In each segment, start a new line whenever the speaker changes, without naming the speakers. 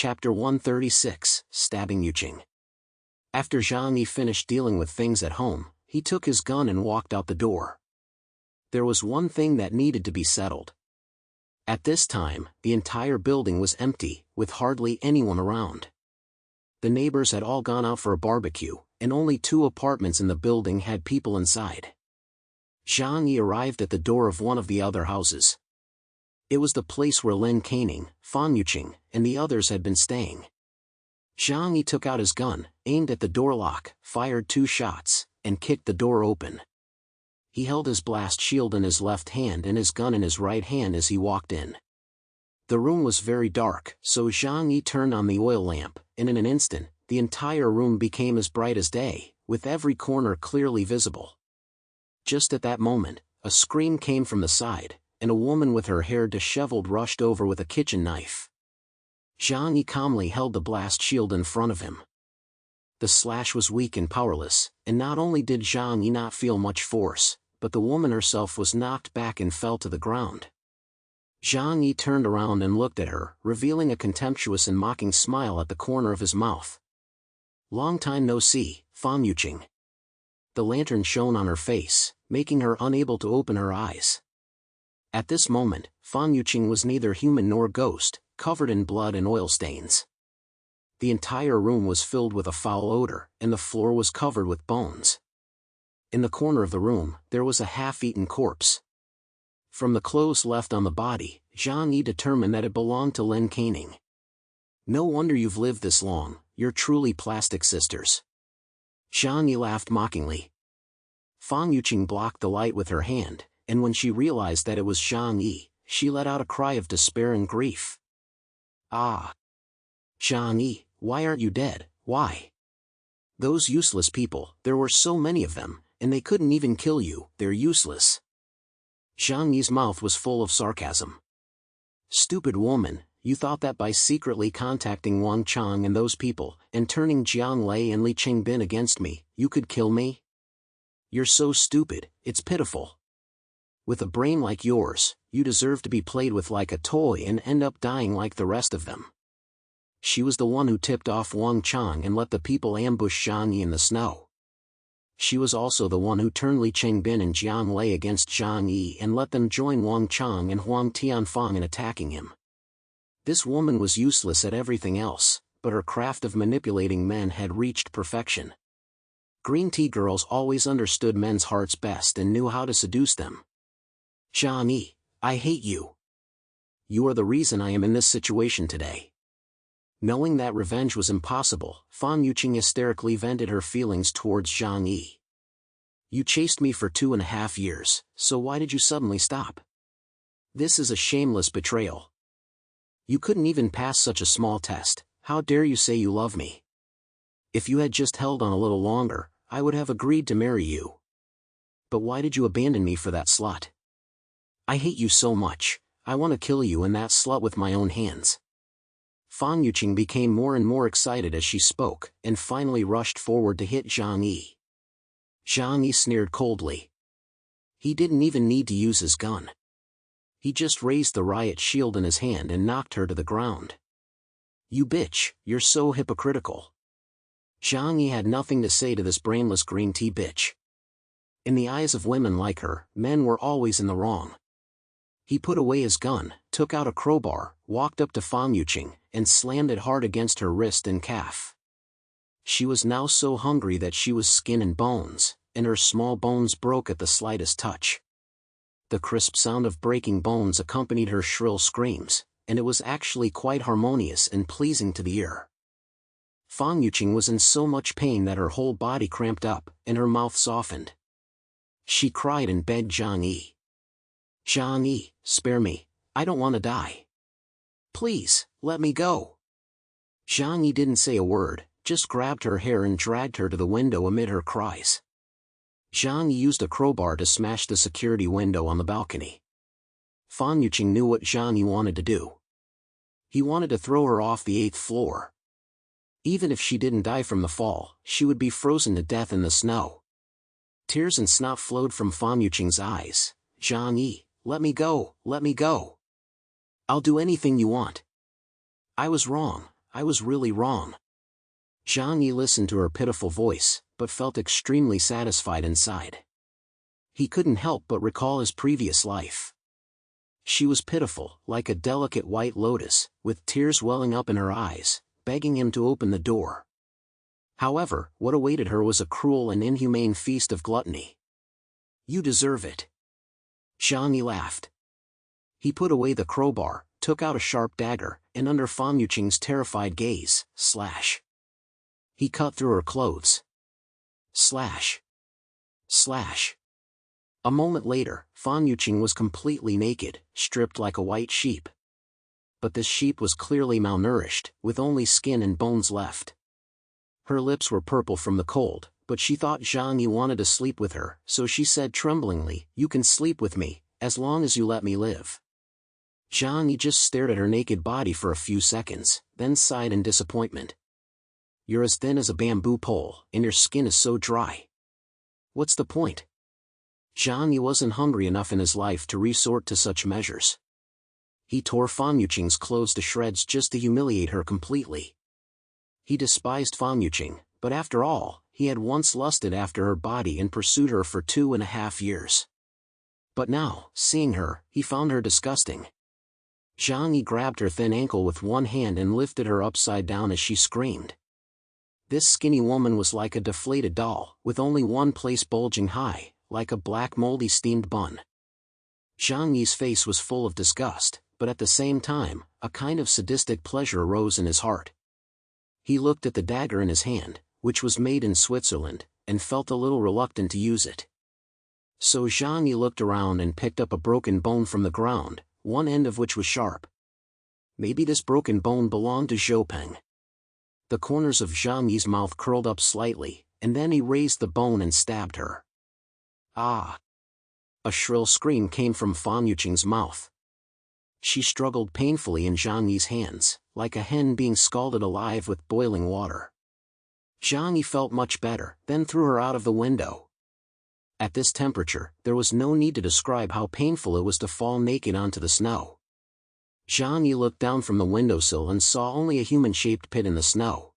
Chapter 136, Stabbing Yuching. After Zhang Yi finished dealing with things at home, he took his gun and walked out the door. There was one thing that needed to be settled. At this time, the entire building was empty, with hardly anyone around. The neighbors had all gone out for a barbecue, and only 2 apartments in the building had people inside. Zhang Yi arrived at the door of one of the other houses. It was the place where Lin Caning, Fan Yuching, and the others had been staying. Zhang Yi took out his gun, aimed at the door lock, fired 2 shots, and kicked the door open. He held his blast shield in his left hand and his gun in his right hand as he walked in. The room was very dark, so Zhang Yi turned on the oil lamp, and in an instant, the entire room became as bright as day, with every corner clearly visible. Just at that moment, a scream came from the side, and a woman with her hair disheveled rushed over with a kitchen knife. Zhang Yi calmly held the blast shield in front of him. The slash was weak and powerless, and not only did Zhang Yi not feel much force, but the woman herself was knocked back and fell to the ground. Zhang Yi turned around and looked at her, revealing a contemptuous and mocking smile at the corner of his mouth. "Long time no see, Fan Yuching." The lantern shone on her face, making her unable to open her eyes. At this moment, Fan Yuching was neither human nor ghost, covered in blood and oil stains. The entire room was filled with a foul odor, and the floor was covered with bones. In the corner of the room, there was a half-eaten corpse. From the clothes left on the body, Zhang Yi determined that it belonged to Lin Caning. "No wonder you've lived this long, you're truly plastic sisters." Zhang Yi laughed mockingly. Fan Yuching blocked the light with her hand, and when she realized that it was Zhang Yi, she let out a cry of despair and grief. "Ah! Zhang Yi, why aren't you dead, why? Those useless people, there were so many of them, and they couldn't even kill you, they're useless." Zhang Yi's mouth was full of sarcasm. "Stupid woman, you thought that by secretly contacting Wang Chang and those people, and turning Jiang Lei and Li Qingbin against me, you could kill me? You're so stupid, it's pitiful. With a brain like yours, you deserve to be played with like a toy and end up dying like the rest of them." She was the one who tipped off Wang Chang and let the people ambush Zhang Yi in the snow. She was also the one who turned Li Qingbin and Jiang Lei against Zhang Yi and let them join Wang Chang and Huang Tianfang in attacking him. This woman was useless at everything else, but her craft of manipulating men had reached perfection. Green tea girls always understood men's hearts best and knew how to seduce them. "Zhang Yi, I hate you. You are the reason I am in this situation today." Knowing that revenge was impossible, Fan Yuching hysterically vented her feelings towards Zhang Yi. "You chased me for 2.5 years, so why did you suddenly stop? This is a shameless betrayal. You couldn't even pass such a small test, how dare you say you love me? If you had just held on a little longer, I would have agreed to marry you. But why did you abandon me for that slut? I hate you so much, I want to kill you and that slut with my own hands." Fan Yuching became more and more excited as she spoke, and finally rushed forward to hit Zhang Yi. Zhang Yi sneered coldly. He didn't even need to use his gun. He just raised the riot shield in his hand and knocked her to the ground. "You bitch, you're so hypocritical." Zhang Yi had nothing to say to this brainless green tea bitch. In the eyes of women like her, men were always in the wrong. He put away his gun, took out a crowbar, walked up to Fan Yuching, and slammed it hard against her wrist and calf. She was now so hungry that she was skin and bones, and her small bones broke at the slightest touch. The crisp sound of breaking bones accompanied her shrill screams, and it was actually quite harmonious and pleasing to the ear. Fan Yuching was in so much pain that her whole body cramped up, and her mouth softened. She cried and begged Zhang Yi. "Zhang Yi, spare me, I don't want to die. Please, let me go." Zhang Yi didn't say a word, just grabbed her hair and dragged her to the window amid her cries. Zhang Yi used a crowbar to smash the security window on the balcony. Fan Yuching knew what Zhang Yi wanted to do. He wanted to throw her off the 8th floor. Even if she didn't die from the fall, she would be frozen to death in the snow. Tears and snot flowed from Fan Yuching's eyes. "Zhang Yi, let me go, let me go. I'll do anything you want. I was wrong, I was really wrong. Zhang Yi listened to her pitiful voice, but felt extremely satisfied inside. He couldn't help but recall his previous life. She was pitiful, like a delicate white lotus, with tears welling up in her eyes, begging him to open the door. However, what awaited her was a cruel and inhumane feast of gluttony. You deserve it. Zhang Yi laughed. He put away the crowbar, took out a sharp dagger, and under Fan Yuqing's terrified gaze, slash. He cut through her clothes. Slash. Slash. A moment later, Fan Yuqing was completely naked, stripped like a white sheep. But this sheep was clearly malnourished, with only skin and bones left. Her lips were purple from the cold, but she thought Zhang Yi wanted to sleep with her, so she said tremblingly, "You can sleep with me, as long as you let me live." Zhang Yi just stared at her naked body for a few seconds, then sighed in disappointment. "You're as thin as a bamboo pole, and your skin is so dry. What's the point?" Zhang Yi wasn't hungry enough in his life to resort to such measures. He tore Fan Yuqing's clothes to shreds just to humiliate her completely. He despised Fan Yuqing, but after all, he had once lusted after her body and pursued her for 2.5 years. But now, seeing her, he found her disgusting. Zhang Yi grabbed her thin ankle with one hand and lifted her upside down as she screamed. This skinny woman was like a deflated doll, with only one place bulging high, like a black moldy steamed bun. Zhang Yi's face was full of disgust, but at the same time, a kind of sadistic pleasure arose in his heart. He looked at the dagger in his hand, which was made in Switzerland, and felt a little reluctant to use it. So Zhang Yi looked around and picked up a broken bone from the ground, one end of which was sharp. Maybe this broken bone belonged to Zhou Peng. The corners of Zhang Yi's mouth curled up slightly, and then he raised the bone and stabbed her. Ah! A shrill scream came from Fan Yuqing's mouth. She struggled painfully in Zhang Yi's hands, like a hen being scalded alive with boiling water. Zhang Yi felt much better, then threw her out of the window. At this temperature, there was no need to describe how painful it was to fall naked onto the snow. Zhang Yi looked down from the windowsill and saw only a human-shaped pit in the snow.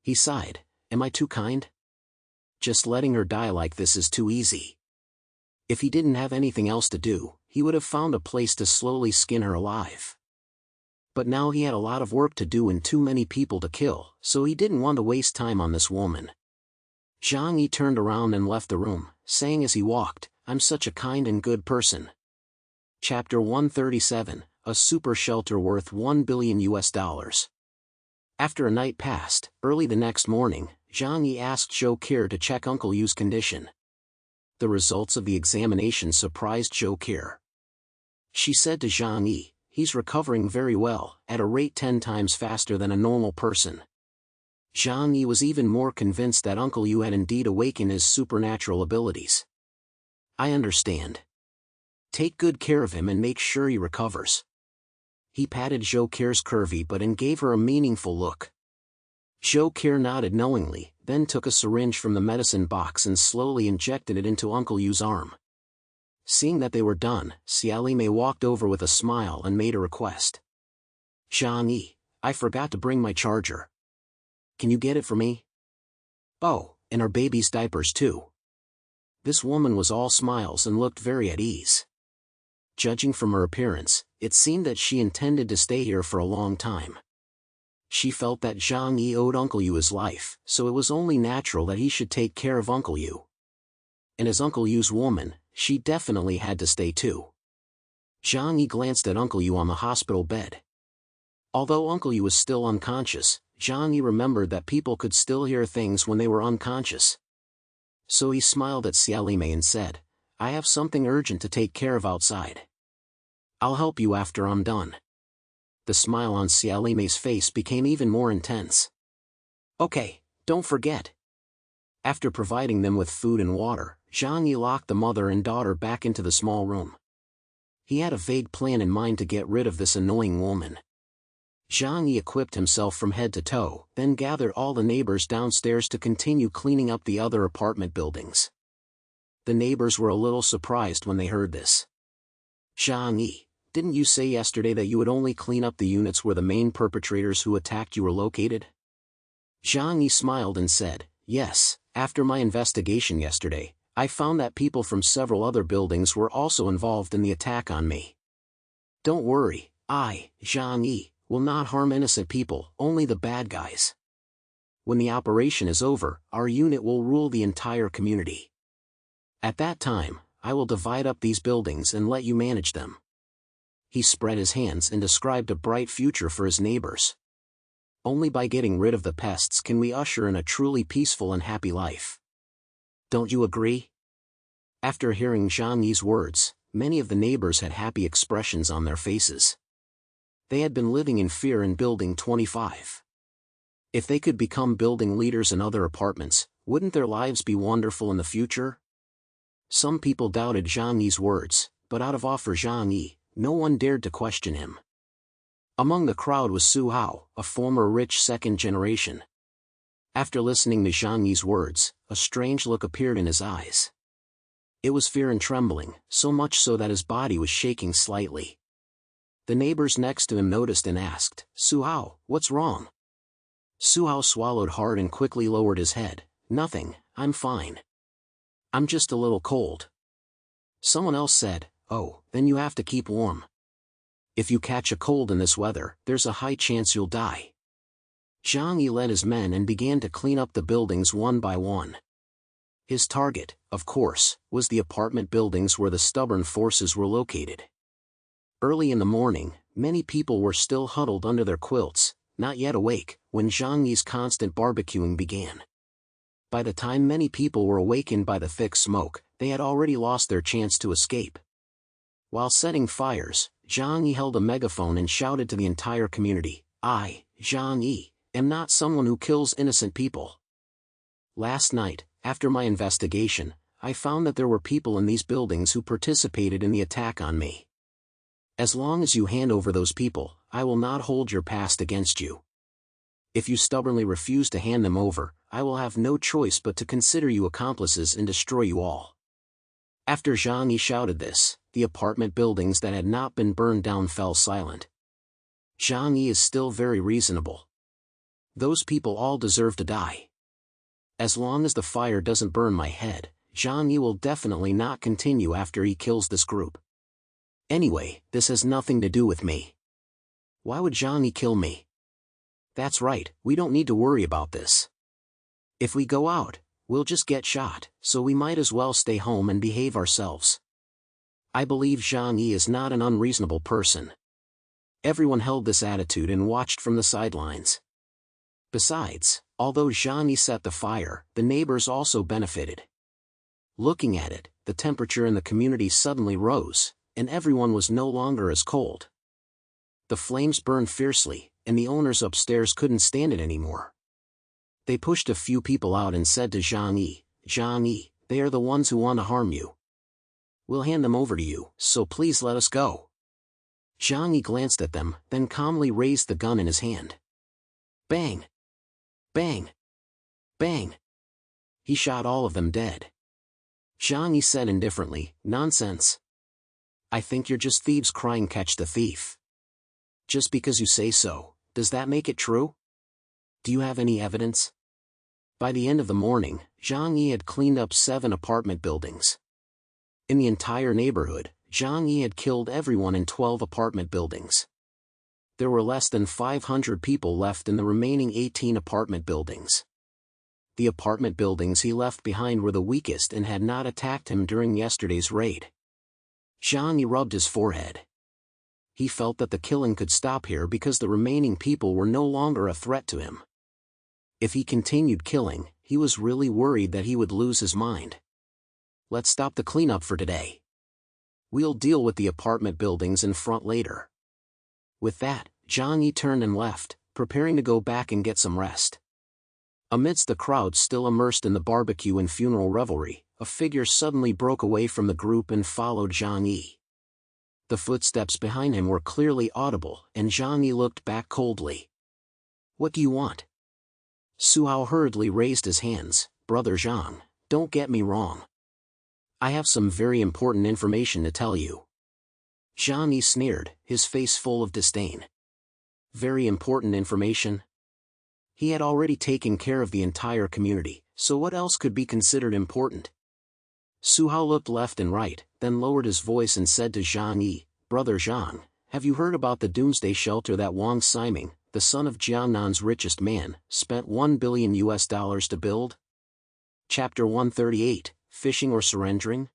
He sighed, "Am I too kind? Just letting her die like this is too easy." If he didn't have anything else to do, he would have found a place to slowly skin her alive. But now he had a lot of work to do and too many people to kill, so he didn't want to waste time on this woman. Zhang Yi turned around and left the room, saying as he walked, "I'm such a kind and good person." Chapter 137, A Super Shelter Worth $1 Billion. After a night passed, early the next morning, Zhang Yi asked Zhou Qi to check Uncle Yu's condition. The results of the examination surprised Zhou Qi. She said to Zhang Yi, "He's recovering very well, at a rate 10 times faster than a normal person." Zhang Yi was even more convinced that Uncle Yu had indeed awakened his supernatural abilities. "I understand. Take good care of him and make sure he recovers." He patted Zhou Qi's curvy butt and gave her a meaningful look. Zhou Qi nodded knowingly, then took a syringe from the medicine box and slowly injected it into Uncle Yu's arm. Seeing that they were done, Xiaolime walked over with a smile and made a request. "Zhang Yi, I forgot to bring my charger. Can you get it for me? Oh, and our baby's diapers too." This woman was all smiles and looked very at ease. Judging from her appearance, it seemed that she intended to stay here for a long time. She felt that Zhang Yi owed Uncle Yu his life, so it was only natural that he should take care of Uncle Yu. And as Uncle Yu's woman, she definitely had to stay too. Zhang Yi glanced at Uncle Yu on the hospital bed. Although Uncle Yu was still unconscious, Zhang Yi remembered that people could still hear things when they were unconscious. So he smiled at Xiaolime and said, "I have something urgent to take care of outside. I'll help you after I'm done." The smile on Xiaolime's face became even more intense. "Okay, don't forget." After providing them with food and water, Zhang Yi locked the mother and daughter back into the small room. He had a vague plan in mind to get rid of this annoying woman. Zhang Yi equipped himself from head to toe, then gathered all the neighbors downstairs to continue cleaning up the other apartment buildings. The neighbors were a little surprised when they heard this. "Zhang Yi, Didn't you say yesterday that you would only clean up the units where the main perpetrators who attacked you were located? Zhang Yi smiled and said, yes, after my investigation yesterday, I found that people from several other buildings were also involved in the attack on me. Don't worry, Zhang Yi, will not harm innocent people, only the bad guys. When the operation is over, our unit will rule the entire community. At that time, I will divide up these buildings and let you manage them. He spread his hands and described a bright future for his neighbors. Only by getting rid of the pests can we usher in a truly peaceful and happy life. Don't you agree? After hearing Zhang Yi's words, many of the neighbors had happy expressions on their faces. They had been living in fear in Building 25. If they could become building leaders in other apartments, wouldn't their lives be wonderful in the future? Some people doubted Zhang Yi's words, but out of awe for Zhang Yi, no one dared to question him. Among the crowd was Su Hao, a former rich second generation. After listening to Zhang Yi's words, a strange look appeared in his eyes. It was fear and trembling, so much so that his body was shaking slightly. The neighbors next to him noticed and asked, Su Hao, what's wrong? Su Hao swallowed hard and quickly lowered his head. Nothing, I'm fine. I'm just a little cold. Someone else said, oh, then you have to keep warm. If you catch a cold in this weather, there's a high chance you'll die. Zhang Yi led his men and began to clean up the buildings one by one. His target, of course, was the apartment buildings where the stubborn forces were located. Early in the morning, many people were still huddled under their quilts, not yet awake, when Zhang Yi's constant barbecuing began. By the time many people were awakened by the thick smoke, they had already lost their chance to escape. While setting fires, Zhang Yi held a megaphone and shouted to the entire community, I, Zhang Yi, am not someone who kills innocent people. Last night, after my investigation, I found that there were people in these buildings who participated in the attack on me. As long as you hand over those people, I will not hold your past against you. If you stubbornly refuse to hand them over, I will have no choice but to consider you accomplices and destroy you all. After Zhang Yi shouted this, the apartment buildings that had not been burned down fell silent. Zhang Yi is still very reasonable. Those people all deserve to die. As long as the fire doesn't burn my head, Zhang Yi will definitely not continue after he kills this group. Anyway, this has nothing to do with me. Why would Zhang Yi kill me? That's right, we don't need to worry about this. If we go out, we'll just get shot, so we might as well stay home and behave ourselves. I believe Zhang Yi is not an unreasonable person. Everyone held this attitude and watched from the sidelines. Besides, although Zhang Yi set the fire, the neighbors also benefited. Looking at it, the temperature in the community suddenly rose, and everyone was no longer as cold. The flames burned fiercely, and the owners upstairs couldn't stand it anymore. They pushed a few people out and said to Zhang Yi, they are the ones who want to harm you. We'll hand them over to you, so please let us go. Zhang Yi glanced at them, then calmly raised the gun in his hand. Bang! Bang! Bang! He shot all of them dead. Zhang Yi said indifferently, nonsense. I think you're just thieves crying catch the thief. Just because you say so, does that make it true? Do you have any evidence? By the end of the morning, Zhang Yi had cleaned up 7 apartment buildings. In the entire neighborhood, Zhang Yi had killed everyone in 12 apartment buildings. There were less than 500 people left in the remaining 18 apartment buildings. The apartment buildings he left behind were the weakest and had not attacked him during yesterday's raid. Zhang Yi rubbed his forehead. He felt that the killing could stop here because the remaining people were no longer a threat to him. If he continued killing, he was really worried that he would lose his mind. Let's stop the cleanup for today. We'll deal with the apartment buildings in front later. With that, Zhang Yi turned and left, preparing to go back and get some rest. Amidst the crowd still immersed in the barbecue and funeral revelry, a figure suddenly broke away from the group and followed Zhang Yi. The footsteps behind him were clearly audible, and Zhang Yi looked back coldly. What do you want? Su Hao hurriedly raised his hands. Brother Zhang, don't get me wrong. I have some very important information to tell you. Zhang Yi sneered, his face full of disdain. Very important information? He had already taken care of the entire community, so what else could be considered important? Su Hao looked left and right, then lowered his voice and said to Zhang Yi, Brother Zhang, have you heard about the doomsday shelter that Wang Ximing, the son of Jiangnan's richest man, spent $1 billion to build? Chapter 138, Fishing or Surrendering?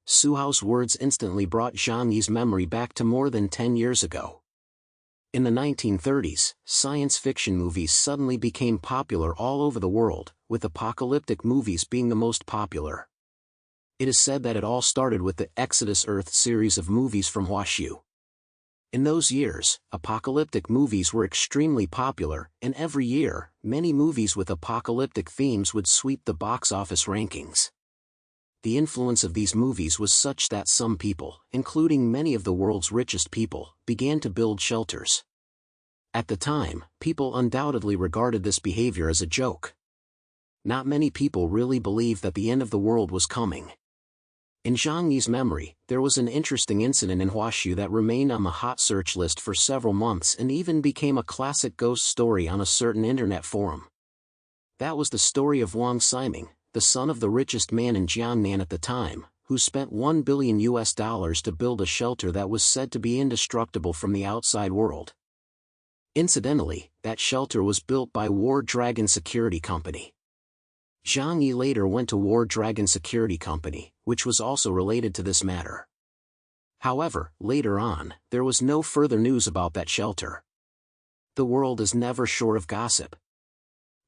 Su Hao's words instantly brought Zhang Yi's memory back to more than 10 years ago. In the 1930s, science fiction movies suddenly became popular all over the world, with apocalyptic movies being the most popular. It is said that it all started with the Exodus Earth series of movies from Huaxu. In those years, apocalyptic movies were extremely popular, and every year, many movies with apocalyptic themes would sweep the box office rankings. The influence of these movies was such that some people, including many of the world's richest people, began to build shelters. At the time, people undoubtedly regarded this behavior as a joke. Not many people really believed that the end of the world was coming. In Zhang Yi's memory, there was an interesting incident in Huaxu that remained on the hot search list for several months and even became a classic ghost story on a certain internet forum. That was the story of Wang Ximing, the son of the richest man in Jiangnan at the time, who spent $1 billion to build a shelter that was said to be indestructible from the outside world. Incidentally, that shelter was built by War Dragon Security Company. Zhang Yi later went to War Dragon Security Company, which was also related to this matter. However, later on, there was no further news about that shelter. The world is never short of gossip.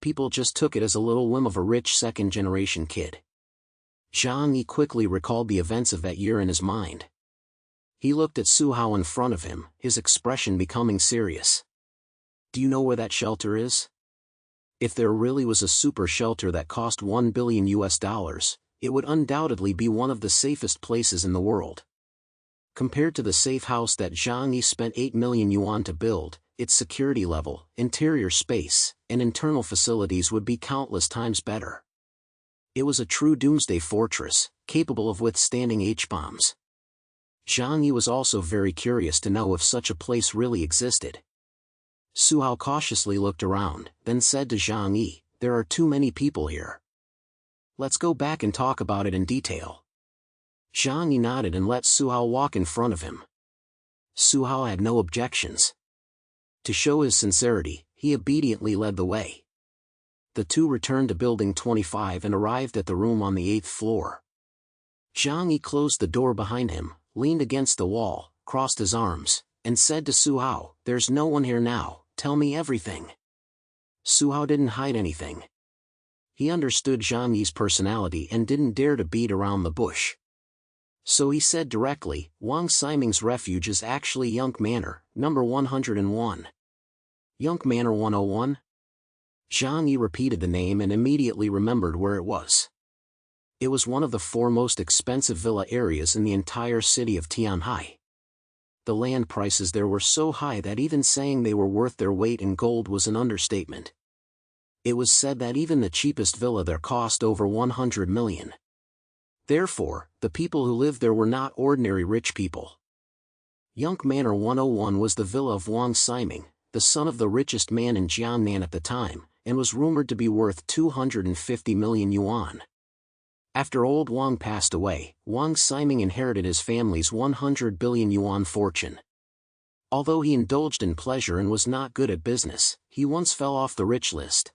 People just took it as a little whim of a rich second-generation kid. Zhang Yi quickly recalled the events of that year in his mind. He looked at Su Hao in front of him, his expression becoming serious. Do you know where that shelter is? If there really was a super shelter that cost $1 billion, it would undoubtedly be one of the safest places in the world. Compared to the safe house that Zhang Yi spent 8 million yuan to build, its security level, interior space, and internal facilities would be countless times better. It was a true doomsday fortress, capable of withstanding H-bombs. Zhang Yi was also very curious to know if such a place really existed. Su Hao cautiously looked around, then said to Zhang Yi, there are too many people here. Let's go back and talk about it in detail. Zhang Yi nodded and let Su Hao walk in front of him. Su Hao had no objections. To show his sincerity, he obediently led the way. The two returned to Building 25 and arrived at the room on the 8th floor. Zhang Yi closed the door behind him, leaned against the wall, crossed his arms, and said to Su Hao, there's no one here now, tell me everything. Su Hao didn't hide anything. He understood Zhang Yi's personality and didn't dare to beat around the bush. So he said directly, Wang Ximing's refuge is actually Yunk Manor, number 101. Yunk Manor 101? Zhang Yi repeated the name and immediately remembered where it was. It was one of the 4 most expensive villa areas in the entire city of Tianhai. The land prices there were so high that even saying they were worth their weight in gold was an understatement. It was said that even the cheapest villa there cost over 100 million. Therefore, the people who lived there were not ordinary rich people. Yunk Manor 101 was the villa of Wang Ximing, the son of the richest man in Jiangnan at the time, and was rumored to be worth 250 million yuan. After old Wang passed away, Wang Ximing inherited his family's 100 billion yuan fortune. Although he indulged in pleasure and was not good at business, he once fell off the rich list.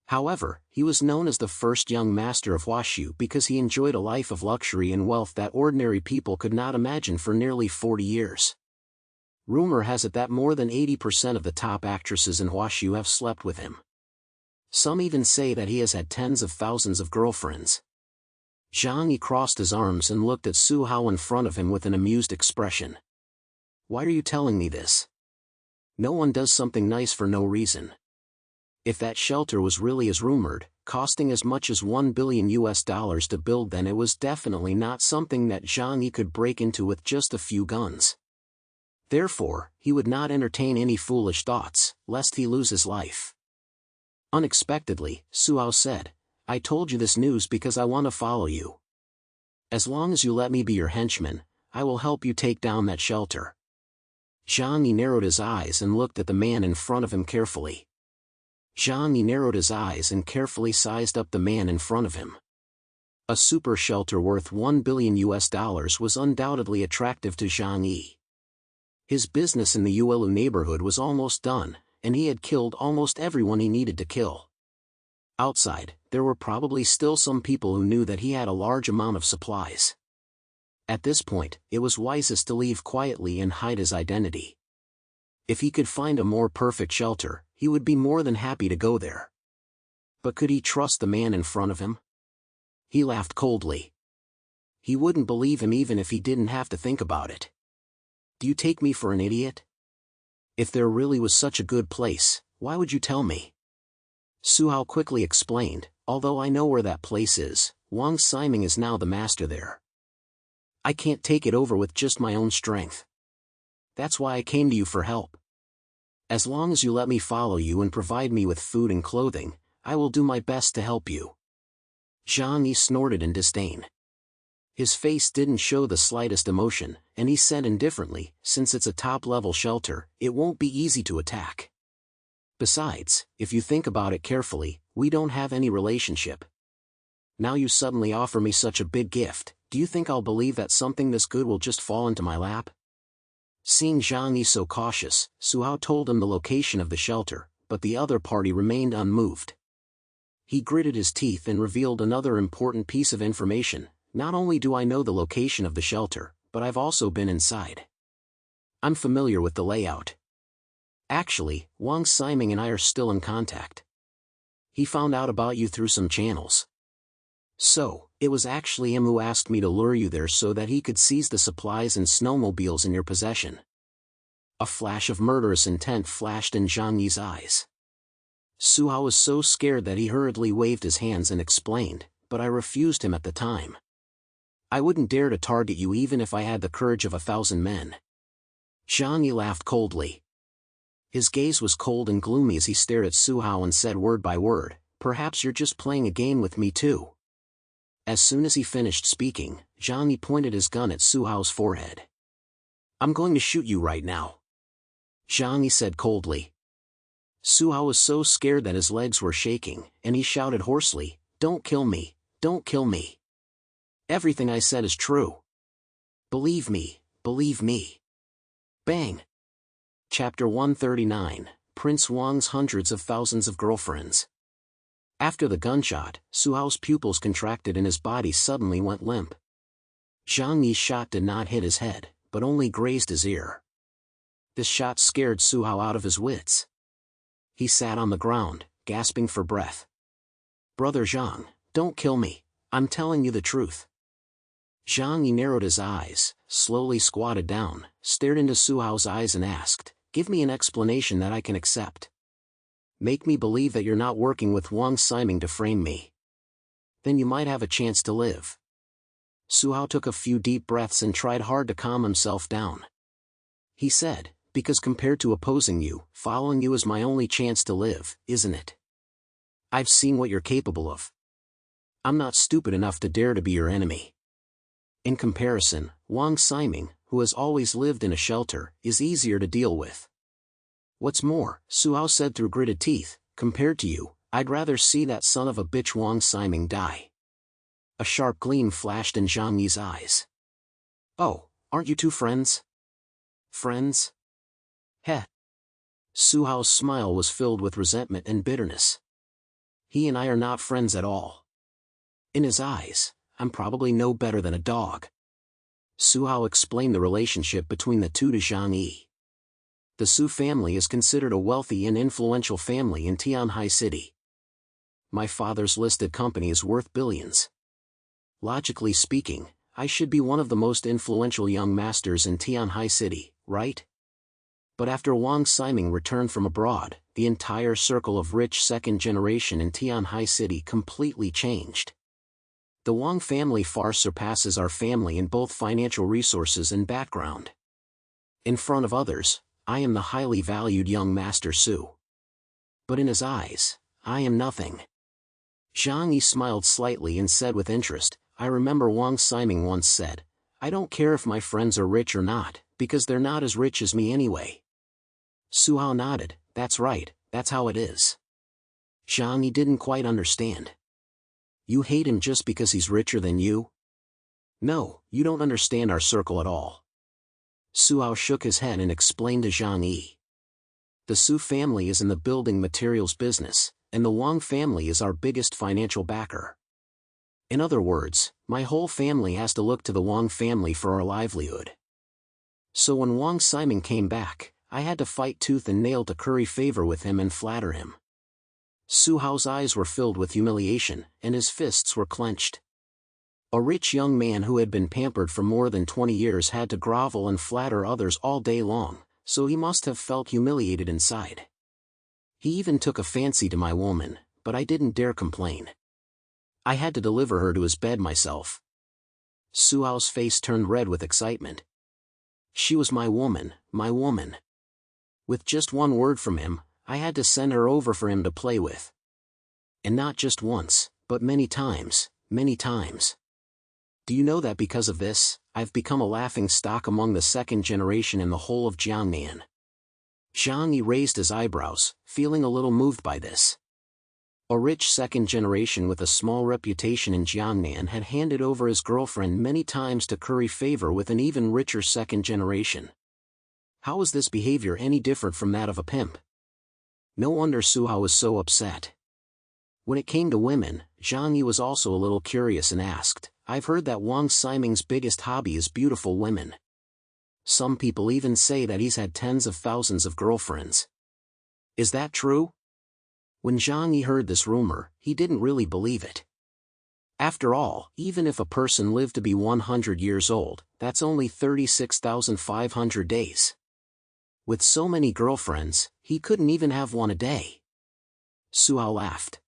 However, he was known as the first young master of Huaxu because he enjoyed a life of luxury and wealth that ordinary people could not imagine for nearly 40 years. Rumor has it that more than 80% of the top actresses in Huaxu have slept with him. Some even say that he has had tens of thousands of girlfriends. Zhang Yi crossed his arms and looked at Su Hao in front of him with an amused expression. Why are you telling me this? No one does something nice for no reason. If that shelter was really as rumored, costing as much as $1 billion to build, then it was definitely not something that Zhang Yi could break into with just a few guns. Therefore, he would not entertain any foolish thoughts, lest he lose his life. Unexpectedly, Su Hao said, I told you this news because I want to follow you. As long as you let me be your henchman, I will help you take down that shelter. Zhang Yi narrowed his eyes and looked at the man in front of him carefully. Zhang Yi narrowed his eyes and carefully sized up the man in front of him. A super shelter worth $1 billion was undoubtedly attractive to Zhang Yi. His business in the Uelu neighborhood was almost done, and he had killed almost everyone he needed to kill. Outside, there were probably still some people who knew that he had a large amount of supplies. At this point, it was wisest to leave quietly and hide his identity. If he could find a more perfect shelter, he would be more than happy to go there. But could he trust the man in front of him? He laughed coldly. He wouldn't believe him even if he didn't have to think about it. Do you take me for an idiot? If there really was such a good place, why would you tell me? Su Hao quickly explained, although I know where that place is, Wang Siming is now the master there. I can't take it over with just my own strength. That's why I came to you for help. As long as you let me follow you and provide me with food and clothing, I will do my best to help you. Zhang Yi snorted in disdain. His face didn't show the slightest emotion, and he said indifferently, since it's a top-level shelter, it won't be easy to attack. Besides, if you think about it carefully, we don't have any relationship. Now you suddenly offer me such a big gift, do you think I'll believe that something this good will just fall into my lap? Seeing Zhang Yi so cautious, Su Hao told him the location of the shelter, but the other party remained unmoved. He gritted his teeth and revealed another important piece of information. Not only do I know the location of the shelter, but I've also been inside. I'm familiar with the layout. Actually, Wang Siming and I are still in contact. He found out about you through some channels. So, it was actually him who asked me to lure you there so that he could seize the supplies and snowmobiles in your possession. A flash of murderous intent flashed in Zhang Yi's eyes. Su Hao was so scared that he hurriedly waved his hands and explained, but I refused him at the time. I wouldn't dare to target you even if I had the courage of 1,000 men. Zhang Yi laughed coldly. His gaze was cold and gloomy as he stared at Su Hao and said word by word, perhaps you're just playing a game with me too. As soon as he finished speaking, Zhang Yi pointed his gun at Su Hao's forehead. I'm going to shoot you right now. Zhang Yi said coldly. Su Hao was so scared that his legs were shaking, and he shouted hoarsely, don't kill me, don't kill me. Everything I said is true. Believe me, believe me. Bang! Chapter 139, Prince Wang's Hundreds of Thousands of Girlfriends. After the gunshot, Su Hao's pupils contracted and his body suddenly went limp. Zhang Yi's shot did not hit his head, but only grazed his ear. This shot scared Su Hao out of his wits. He sat on the ground, gasping for breath. Brother Zhang, don't kill me, I'm telling you the truth. Zhang Yi narrowed his eyes, slowly squatted down, stared into Su Hao's eyes and asked, give me an explanation that I can accept. Make me believe that you're not working with Wang Siming to frame me. Then you might have a chance to live. Su Hao took a few deep breaths and tried hard to calm himself down. He said, because compared to opposing you, following you is my only chance to live, isn't it? I've seen what you're capable of. I'm not stupid enough to dare to be your enemy. In comparison, Wang Siming, who has always lived in a shelter, is easier to deal with. What's more, Su Hao said through gritted teeth, compared to you, I'd rather see that son of a bitch Wang Siming die. A sharp gleam flashed in Zhang Yi's eyes. Oh, aren't you two friends? Friends? Heh. Su Hao's smile was filled with resentment and bitterness. He and I are not friends at all. In his eyes, I'm probably no better than a dog. Su Hao explained the relationship between the two to Zhang Yi. The Su family is considered a wealthy and influential family in Tianhai City. My father's listed company is worth billions. Logically speaking, I should be one of the most influential young masters in Tianhai City, right? But after Wang Siming returned from abroad, the entire circle of rich second generation in Tianhai City completely changed. The Wang family far surpasses our family in both financial resources and background. In front of others, I am the highly valued young master Su. But in his eyes, I am nothing. Zhang Yi smiled slightly and said with interest, I remember Wang Siming once said, I don't care if my friends are rich or not, because they're not as rich as me anyway. Su Hao nodded. That's right, that's how it is. Zhang Yi didn't quite understand. You hate him just because he's richer than you? No, you don't understand our circle at all. Su Hao shook his head and explained to Zhang Yi. The Su family is in the building materials business, and the Wang family is our biggest financial backer. In other words, my whole family has to look to the Wang family for our livelihood. So when Wang Simon came back, I had to fight tooth and nail to curry favor with him and flatter him. Su Hao's eyes were filled with humiliation, and his fists were clenched. A rich young man who had been pampered for more than 20 years had to grovel and flatter others all day long, so he must have felt humiliated inside. He even took a fancy to my woman, but I didn't dare complain. I had to deliver her to his bed myself. Su Hao's face turned red with excitement. She was my woman, my woman. With just one word from him, I had to send her over for him to play with. And not just once, but many times, many times. Do you know that because of this, I've become a laughing stock among the second generation in the whole of Jiangnan? Zhang Yi raised his eyebrows, feeling a little moved by this. A rich second generation with a small reputation in Jiangnan had handed over his girlfriend many times to curry favor with an even richer second generation. How was this behavior any different from that of a pimp? No wonder Su Hao was so upset. When it came to women, Zhang Yi was also a little curious and asked, I've heard that Wang Ximing's biggest hobby is beautiful women. Some people even say that he's had tens of thousands of girlfriends. Is that true? When Zhang Yi heard this rumor, he didn't really believe it. After all, even if a person lived to be 100 years old, that's only 36,500 days. With so many girlfriends, he couldn't even have one a day. Su Hao laughed.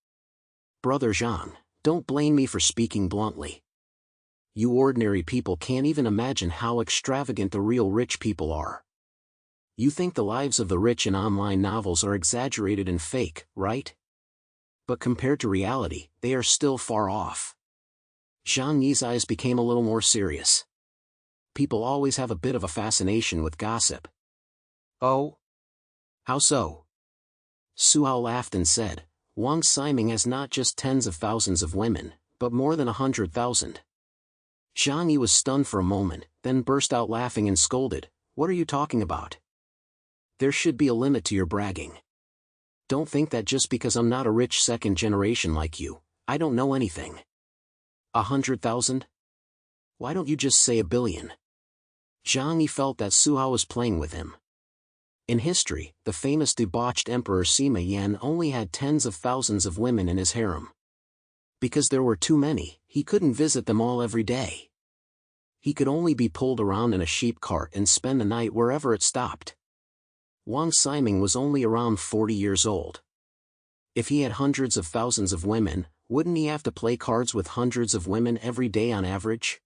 Brother Zhang, don't blame me for speaking bluntly. You ordinary people can't even imagine how extravagant the real rich people are. You think the lives of the rich in online novels are exaggerated and fake, right? But compared to reality, they are still far off. Zhang Yi's eyes became a little more serious. People always have a bit of a fascination with gossip. Oh? How so? Su Hao laughed and said, Wang Ximing has not just tens of thousands of women, but more than 100,000. Zhang Yi was stunned for a moment, then burst out laughing and scolded, What are you talking about? There should be a limit to your bragging. Don't think that just because I'm not a rich second generation like you, I don't know anything. 100,000? Why don't you just say 1 billion? Zhang Yi felt that Su Hao was playing with him. In history, the famous debauched Emperor Sima Yan only had tens of thousands of women in his harem. Because there were too many, he couldn't visit them all every day. He could only be pulled around in a sheep cart and spend the night wherever it stopped. Wang Ximing was only around 40 years old. If he had hundreds of thousands of women, wouldn't he have to play cards with hundreds of women every day on average?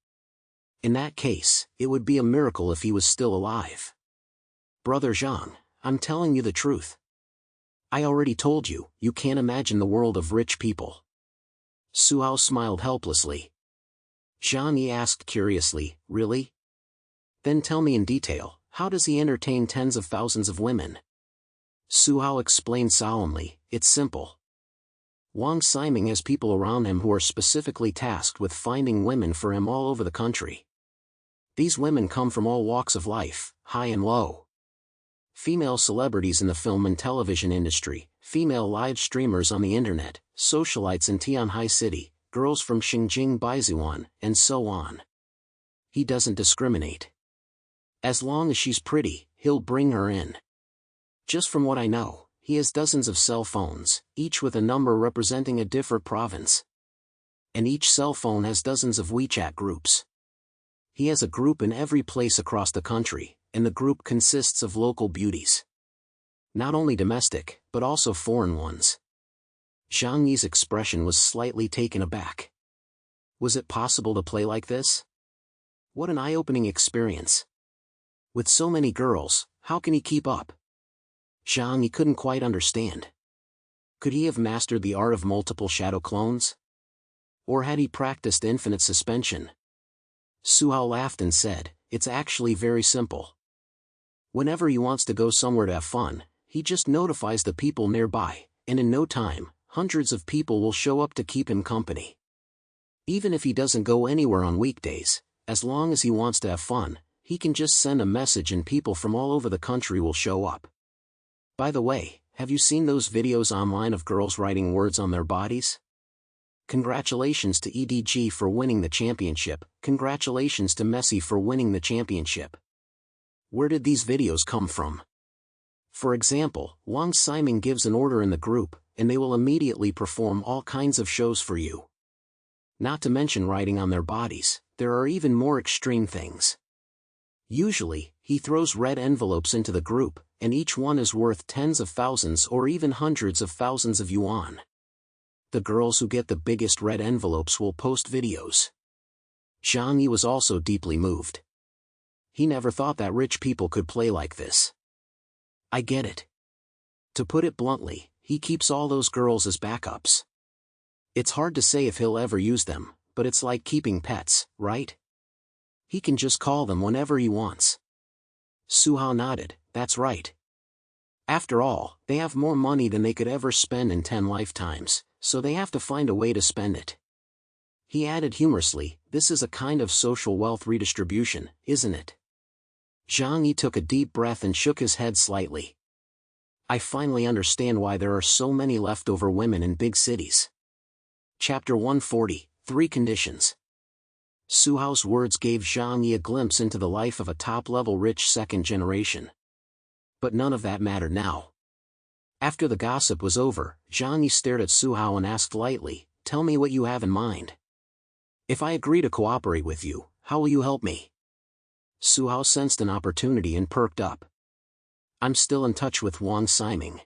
In that case, it would be a miracle if he was still alive. Brother Zhang, I'm telling you the truth. I already told you, you can't imagine the world of rich people. Su Hao smiled helplessly. Zhang Yi asked curiously, Really? Then tell me in detail, how does he entertain tens of thousands of women? Su Hao explained solemnly, It's simple. Wang Ximing has people around him who are specifically tasked with finding women for him all over the country. These women come from all walks of life, high and low. Female celebrities in the film and television industry, female live streamers on the internet, socialites in Tianhai City, girls from Xinjiang Baizuan, and so on. He doesn't discriminate. As long as she's pretty, he'll bring her in. Just from what I know, he has dozens of cell phones, each with a number representing a different province. And each cell phone has dozens of WeChat groups. He has a group in every place across the country, and the group consists of local beauties. Not only domestic, but also foreign ones. Zhang Yi's expression was slightly taken aback. Was it possible to play like this? What an eye-opening experience. With so many girls, how can he keep up? Zhang Yi couldn't quite understand. Could he have mastered the art of multiple shadow clones? Or had he practiced infinite suspension? Suhao laughed and said, "It's actually very simple. Whenever he wants to go somewhere to have fun, he just notifies the people nearby, and in no time, hundreds of people will show up to keep him company. Even if he doesn't go anywhere on weekdays, as long as he wants to have fun, he can just send a message and people from all over the country will show up. By the way, have you seen those videos online of girls writing words on their bodies? Congratulations to EDG for winning the championship, congratulations to Messi for winning the championship." Where did these videos come from? For example, Wang Siming gives an order in the group, and they will immediately perform all kinds of shows for you. Not to mention writing on their bodies, there are even more extreme things. Usually, he throws red envelopes into the group, and each one is worth tens of thousands or even hundreds of thousands of yuan. The girls who get the biggest red envelopes will post videos. Zhang Yi was also deeply moved. He never thought that rich people could play like this. I get it. To put it bluntly, he keeps all those girls as backups. It's hard to say if he'll ever use them, but it's like keeping pets, right? He can just call them whenever he wants. Suhao nodded, "That's right. After all, they have more money than they could ever spend in 10 lifetimes, so they have to find a way to spend it." He added humorously, "This is a kind of social wealth redistribution, isn't it?" Zhang Yi took a deep breath and shook his head slightly. "I finally understand why there are so many leftover women in big cities." Chapter 140, 3 Conditions. Suhao's words gave Zhang Yi a glimpse into the life of a top-level rich second generation. But none of that mattered now. After the gossip was over, Zhang Yi stared at Suhao and asked lightly, "Tell me what you have in mind. If I agree to cooperate with you, how will you help me?" Suhao sensed an opportunity and perked up. "I'm still in touch with Wang Siming.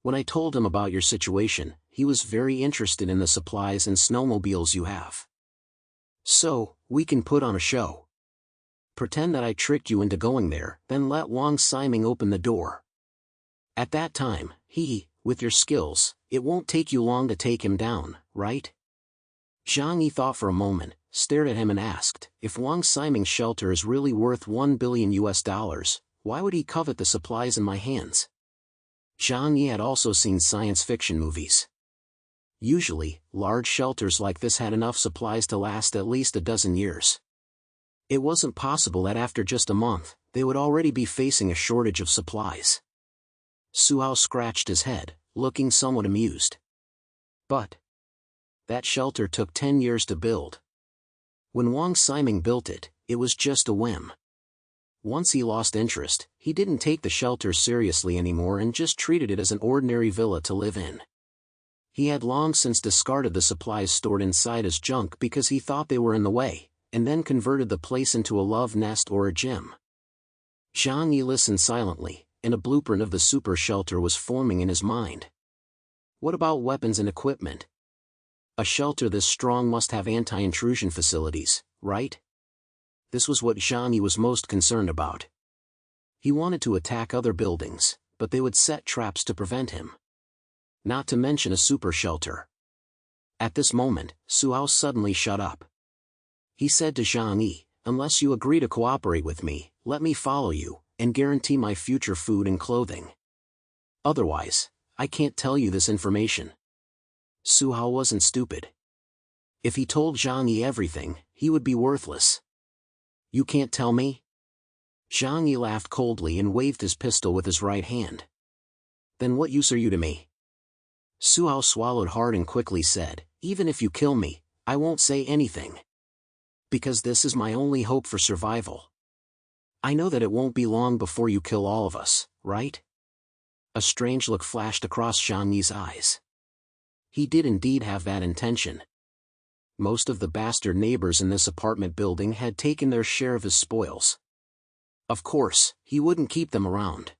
When I told him about your situation, he was very interested in the supplies and snowmobiles you have. So, we can put on a show. Pretend that I tricked you into going there, then let Wang Siming open the door. At that time, with your skills, it won't take you long to take him down, right?" Zhang Yi thought for a moment, stared at him and asked, "If Wang Siming's shelter is really worth $1 billion, why would he covet the supplies in my hands?" Zhang Yi had also seen science fiction movies. Usually, large shelters like this had enough supplies to last at least a dozen years. It wasn't possible that after just a month, they would already be facing a shortage of supplies. Suhao scratched his head, looking somewhat amused. "But that shelter took 10 years to build. When Wang Siming built it, it was just a whim. Once he lost interest, he didn't take the shelter seriously anymore and just treated it as an ordinary villa to live in. He had long since discarded the supplies stored inside as junk because he thought they were in the way, and then converted the place into a love nest or a gym." Zhang Yi listened silently, and a blueprint of the super shelter was forming in his mind. What about weapons and equipment? A shelter this strong must have anti-intrusion facilities, right? This was what Zhang Yi was most concerned about. He wanted to attack other buildings, but they would set traps to prevent him. Not to mention a super shelter. At this moment, Suhao suddenly shut up. He said to Zhang Yi, "Unless you agree to cooperate with me, let me follow you, and guarantee my future food and clothing. Otherwise, I can't tell you this information." Suhao wasn't stupid. If he told Zhang Yi everything, he would be worthless. "You can't tell me?" Zhang Yi laughed coldly and waved his pistol with his right hand. "Then what use are you to me?" Suhao swallowed hard and quickly said, "Even if you kill me, I won't say anything. Because this is my only hope for survival. I know that it won't be long before you kill all of us, right?" A strange look flashed across Zhang Yi's eyes. He did indeed have that intention. Most of the bastard neighbors in this apartment building had taken their share of his spoils. Of course, he wouldn't keep them around.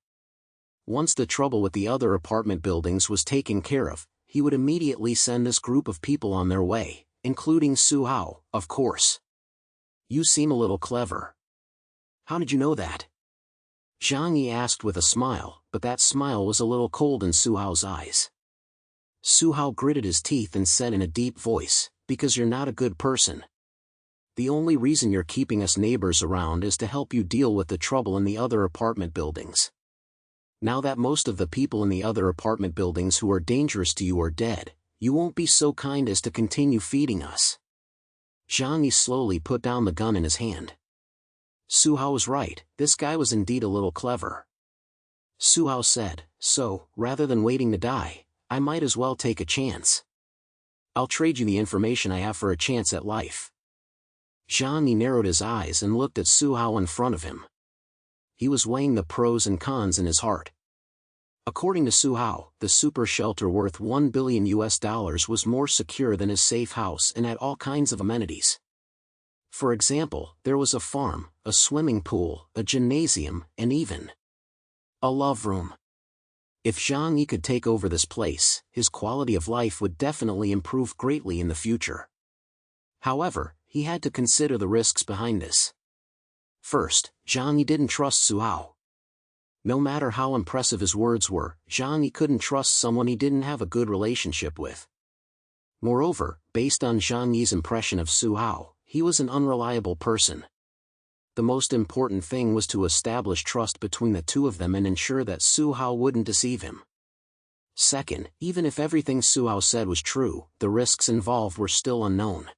Once the trouble with the other apartment buildings was taken care of, he would immediately send this group of people on their way, including Suhao, of course. "You seem a little clever. How did you know that?" Zhang Yi asked with a smile, but that smile was a little cold in Suhao's eyes. Suhao gritted his teeth and said in a deep voice, "Because you're not a good person." The only reason you're keeping us neighbors around is to help you deal with the trouble in the other apartment buildings. Now that most of the people in the other apartment buildings who are dangerous to you are dead, you won't be so kind as to continue feeding us." Zhang Yi slowly put down the gun in his hand. Su Hao was right, this guy was indeed a little clever. Su Hao said, "So, rather than waiting to die, I might as well take a chance. I'll trade you the information I have for a chance at life." Zhang Yi narrowed his eyes and looked at Su Hao in front of him. He was weighing the pros and cons in his heart. According to Su Hao, the super shelter worth $1 billion was more secure than his safe house and had all kinds of amenities. For example, there was a farm, a swimming pool, a gymnasium, and even a love room. If Zhang Yi could take over this place, his quality of life would definitely improve greatly in the future. However, he had to consider the risks behind this. First, Zhang Yi didn't trust Su Hao. No matter how impressive his words were, Zhang Yi couldn't trust someone he didn't have a good relationship with. Moreover, based on Zhang Yi's impression of Su Hao, he was an unreliable person. The most important thing was to establish trust between the two of them and ensure that Su Hao wouldn't deceive him. Second, even if everything Su Hao said was true, the risks involved were still unknown.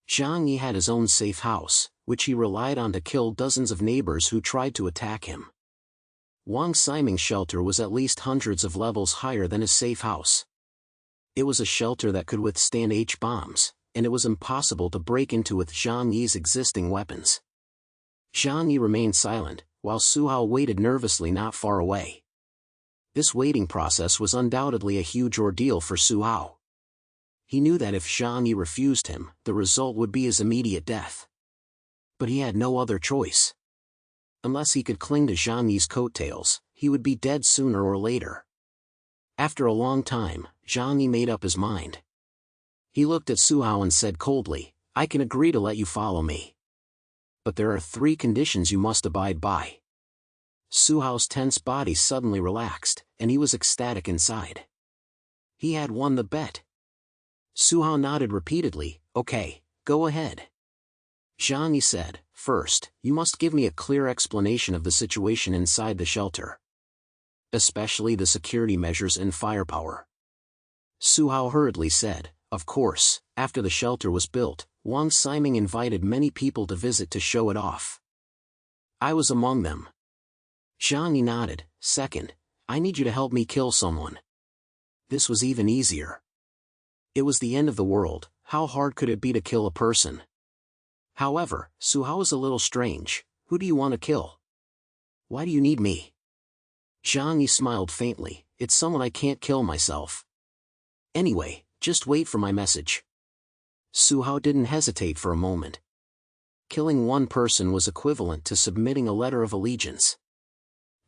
Zhang Yi had his own safe house, which he relied on to kill dozens of neighbors who tried to attack him. Wang Ximing's shelter was at least hundreds of levels higher than his safe house. It was a shelter that could withstand H-bombs, and it was impossible to break into with Zhang Yi's existing weapons. Zhang Yi remained silent, while Su Hao waited nervously not far away. This waiting process was undoubtedly a huge ordeal for Su Hao. He knew that if Zhang Yi refused him, the result would be his immediate death. But he had no other choice. Unless he could cling to Zhang Yi's coattails, he would be dead sooner or later. After a long time, Zhang Yi made up his mind. He looked at Su Hao and said coldly, "I can agree to let you follow me. But there are 3 conditions you must abide by." Su Hao's tense body suddenly relaxed, and he was ecstatic inside. He had won the bet. Su Hao nodded repeatedly, "Okay, go ahead." Zhang Yi said, "First, you must give me a clear explanation of the situation inside the shelter. Especially the security measures and firepower." Su Hao hurriedly said, "Of course, after the shelter was built, Wang Ximing invited many people to visit to show it off. I was among them." Zhang Yi nodded. "Second, I need you to help me kill someone." This was even easier. It was the end of the world, how hard could it be to kill a person? However, Su Hao is a little strange. "Who do you want to kill? Why do you need me?" Zhang Yi smiled faintly. "It's someone I can't kill myself. Anyway, just wait for my message." Su Hao didn't hesitate for a moment. Killing one person was equivalent to submitting a letter of allegiance.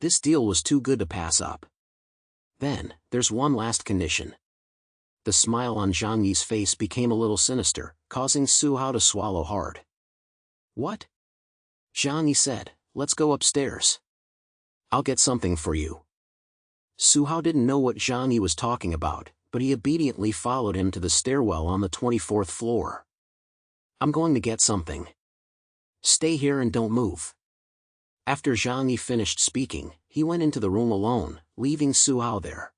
This deal was too good to pass up. "Then, there's one last condition." The smile on Zhang Yi's face became a little sinister, causing Su Hao to swallow hard. "What?" Zhang Yi said, "Let's go upstairs. I'll get something for you." Su Hao didn't know what Zhang Yi was talking about, but he obediently followed him to the stairwell on the 24th floor. "I'm going to get something. Stay here and don't move." After Zhang Yi finished speaking, he went into the room alone, leaving Su Hao there.